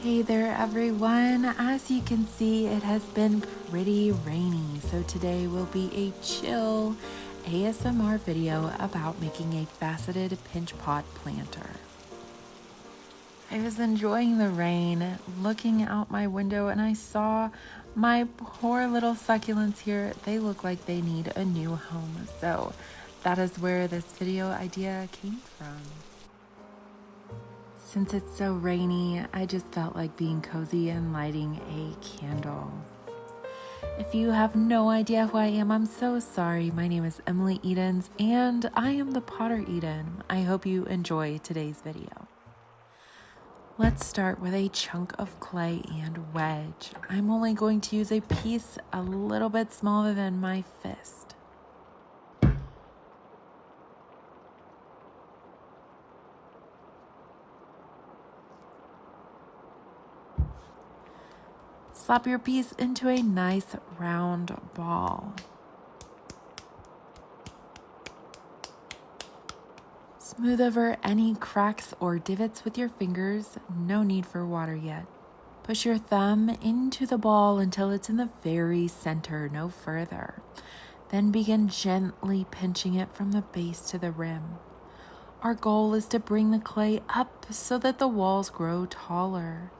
Hey there everyone, as you can see it has been pretty rainy, so today will be a chill ASMR video about making a faceted pinch pot planter. I was enjoying the rain, looking out my window, and I saw my poor little succulents here. They look like they need a new home, so that is where this video idea came from. Since it's so rainy, I just felt like being cozy and lighting a candle. If you have no idea who I am, I'm so sorry. My name is Emily Edens, and I am the Potter Eden. I hope you enjoy today's video. Let's start with a chunk of clay and wedge. I'm only going to use a piece a little bit smaller than my fist. Slap your piece into a nice round ball. Smooth over any cracks or divots with your fingers, no need for water yet. Push your thumb into the ball until it's in the very center, no further. Then begin gently pinching it from the base to the rim. Our goal is to bring the clay up so that the walls grow taller.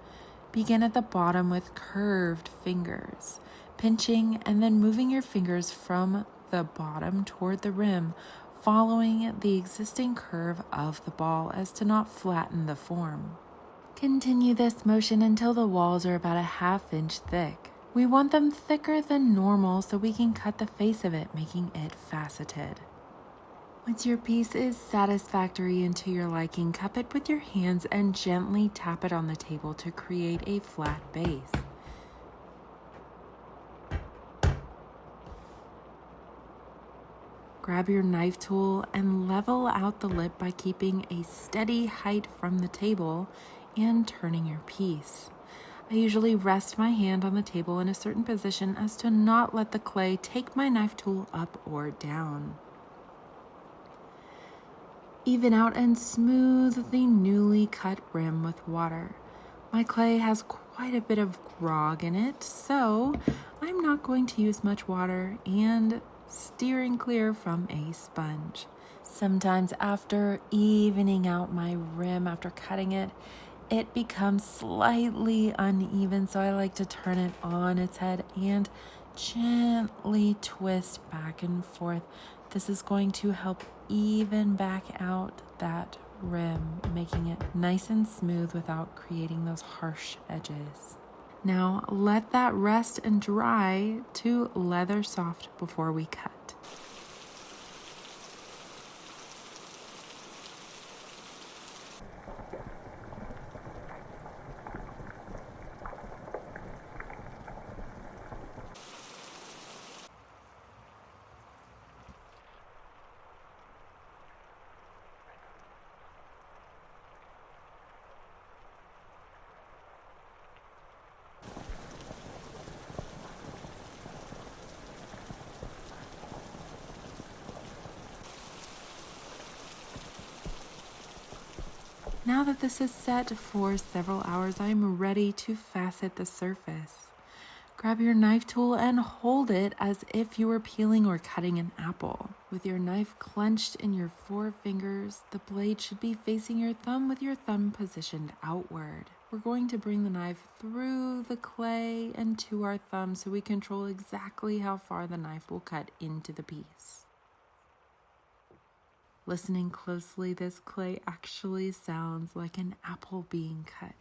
Begin at the bottom with curved fingers, pinching and then moving your fingers from the bottom toward the rim, following the existing curve of the ball as to not flatten the form. Continue this motion until the walls are about a ½ inch thick. We want them thicker than normal so we can cut the face of it, making it faceted. Once your piece is satisfactory and to your liking, cup it with your hands and gently tap it on the table to create a flat base. Grab your knife tool and level out the lip by keeping a steady height from the table and turning your piece. I usually rest my hand on the table in a certain position as to not let the clay take my knife tool up or down. Even out and smooth the newly cut rim with water. My clay has quite a bit of grog in it, so I'm not going to use much water and steering clear from a sponge. Sometimes after evening out my rim, after cutting it, it becomes slightly uneven, so I like to turn it on its head and gently twist back and forth. This is going to help even back out that rim, making it nice and smooth without creating those harsh edges. Now let that rest and dry to leather soft before we cut. Now that this is set for several hours, I'm ready to facet the surface. Grab your knife tool and hold it as if you were peeling or cutting an apple. With your knife clenched in your forefingers, the blade should be facing your thumb with your thumb positioned outward. We're going to bring the knife through the clay and to our thumb so we control exactly how far the knife will cut into the piece. Listening closely, this clay actually sounds like an apple being cut.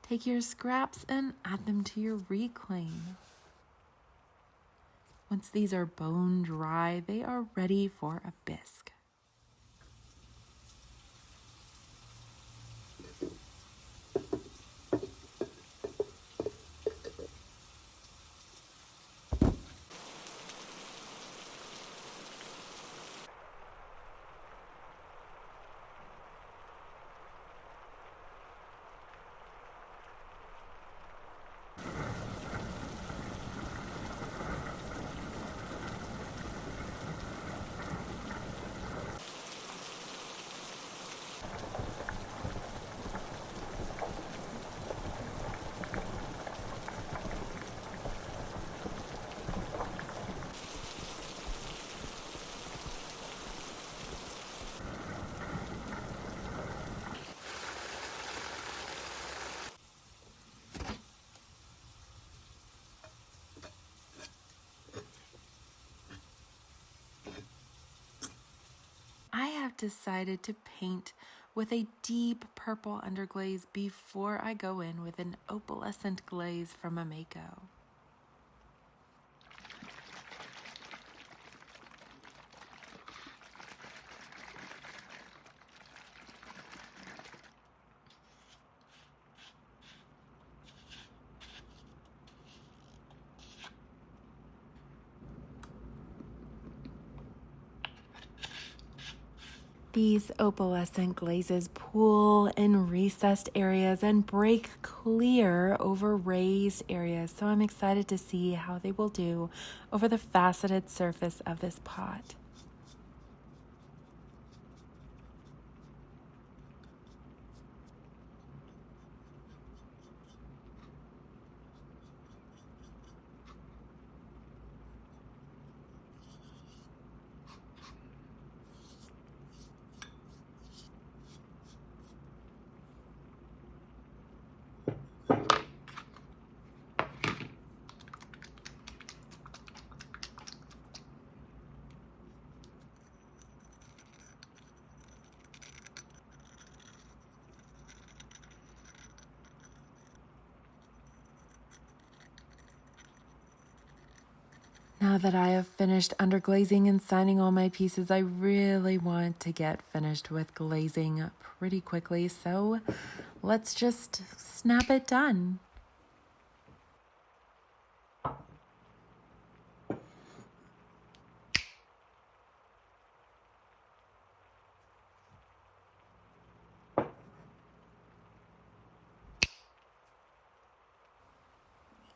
Take your scraps and add them to your reclaim. Once these are bone dry, they are ready for a bisque. I have decided to paint with a deep purple underglaze before I go in with an opalescent glaze from a Mako. These opalescent glazes pool in recessed areas and break clear over raised areas, so I'm excited to see how they will do over the faceted surface of this pot. Now that I have finished underglazing and signing all my pieces, I really want to get finished with glazing pretty quickly, so let's just snap it done.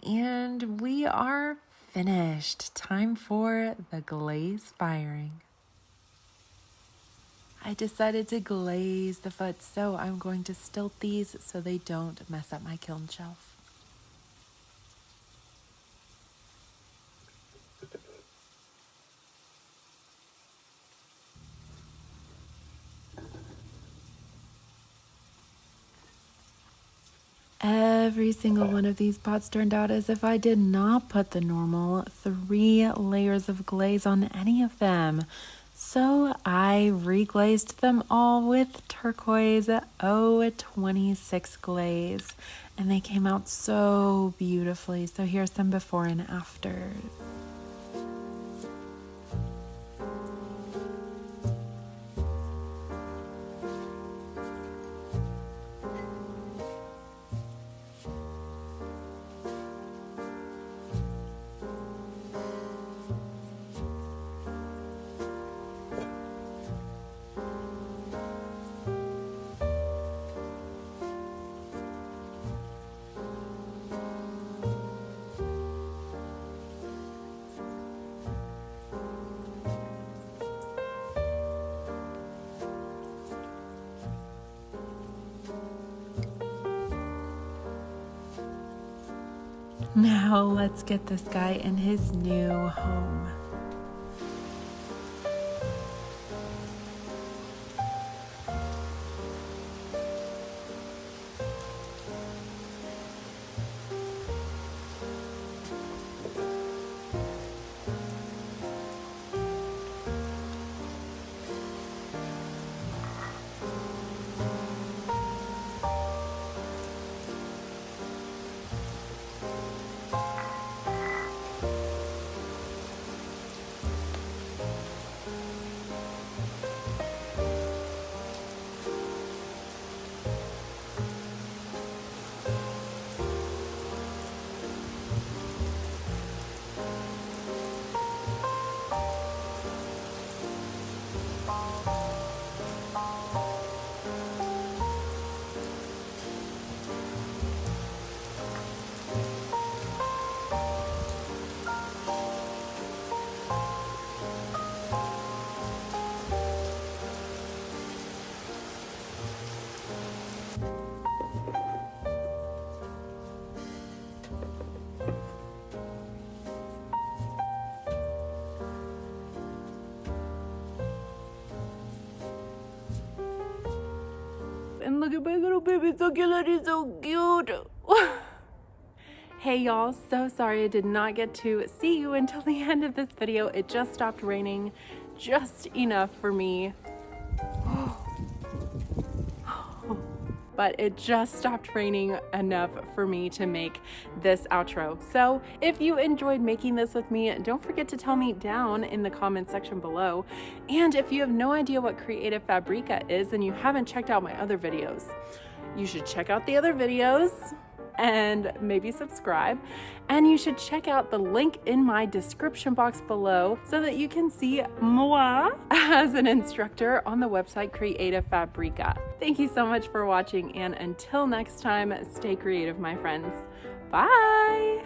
And we are finished. Time for the glaze firing. I decided to glaze the foot, so I'm going to stilt these so they don't mess up my kiln shelf. Every single one of these pots turned out as if I did not put the normal 3 layers of glaze on any of them. So I reglazed them all with turquoise 026 glaze, and they came out so beautifully. So here's some before and afters. Now let's get this guy in his new home. look at my little baby succulent, he's so cute. Hey y'all, so sorry I did not get to see you until the end of this video. It just stopped raining, just enough for me. But it just stopped raining enough for me to make this outro. So if you enjoyed making this with me, don't forget to tell me down in the comment section below. And if you have no idea what Creative Fabrica is and you haven't checked out my other videos, you should check out the other videos and maybe subscribe. And you should check out the link in my description box below so that you can see moi as an instructor on the website Creative Fabrica. Thank you so much for watching, and until next time, stay creative, my friends. Bye!